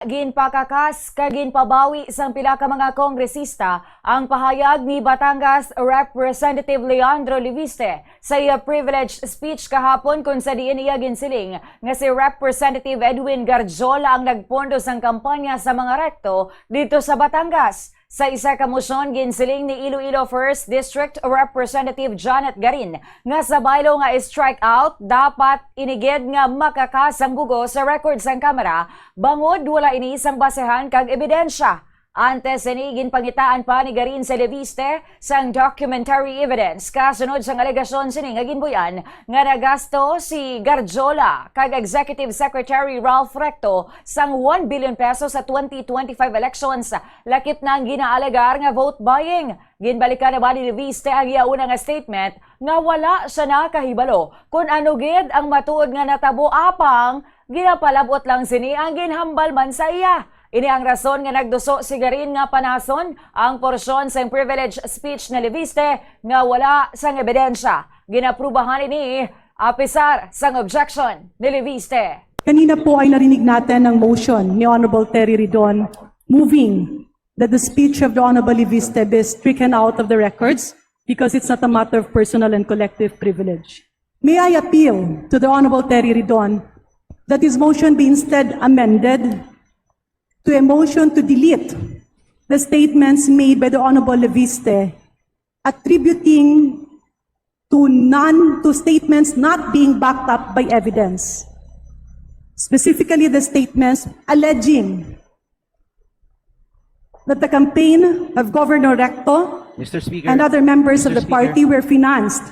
Ginpakakas ginpabawi sang pila ka mga kongresista ang pahayag ni Batangas Representative Leandro Leviste sa iya privileged speech kahapon kung sa diin iya ginsiling nga si Representative Edwin Garjola ang nagpondo sang kampanya sa mga rekto dito sa Batangas. Sa isa ka motion ginsiling ni Iloilo 1st District Representative Janet Garin nga sa baylo nga strike out dapat inigid nga makakas ang bugo sa record sang kamera bangod wala ini isang basehan kag ebidensya. Antes sinigin pangitaan pa ni Garin sa Leviste sang documentary evidence kasunod sang alegasyon sini nga ginbuyan nga nagasto si Garjola kag Executive Secretary Ralph Recto sang 1 billion pesos sa 2025 elections lakip na ang ginaalegar nga vote buying. Ginbalikan na ba ni Leviste ang iya una nga statement nga wala siya nakahibalo kung ano gid ang matuod nga natabo apang ginapalabot lang sini ang ginhambal man sa iya. Ini ang rason nga nagduso si Garin nga panason ang porsyon sa privilege speech na Leviste nga wala sang ebidensya. Ginaprubahan ini apisar sang objection ni Leviste. Kanina po ay narinig natin ang motion ni Honorable Terry Ridon moving that the speech of the Honorable Leviste be stricken out of the records because it's not a matter of personal and collective privilege. May I appeal to the Honorable Terry Ridon that his motion be instead amended to a motion to delete the statements made by the Honorable Leviste attributing to statements not being backed up by evidence. Specifically the statements alleging that the campaign of Governor Recto Mr. Speaker, and other members of Mr. the party were financed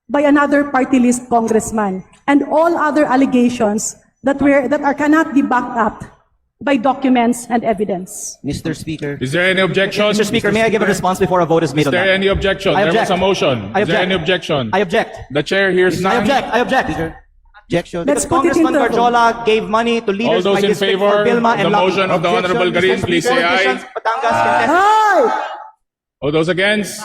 by another party list congressman, and all other allegations that cannot be backed up by documents and evidence. Mr. Speaker. Is there any objection? Mr. Speaker, may I give a response before a vote is made Is on there that? any objection? I There was object. a motion. I Is there object. any objection? I object. The chair hears I none. object. I object. Objection. Let's Because put it Congressman into a vote. Garjola gave money to All leaders those by in district favor for Bilma of and the Lapu. motion of the Objection. Honorable Garin, Mr. please Speaker, say aye. politicians, Batangas contest. Aye! All those against?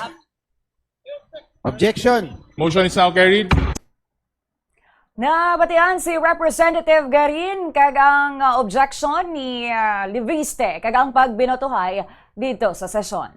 Objection. Motion is now carried. Nabatian si Representative Garin kag ang objection ni Leviste kag ang pagbinotohay dito sa sesyon.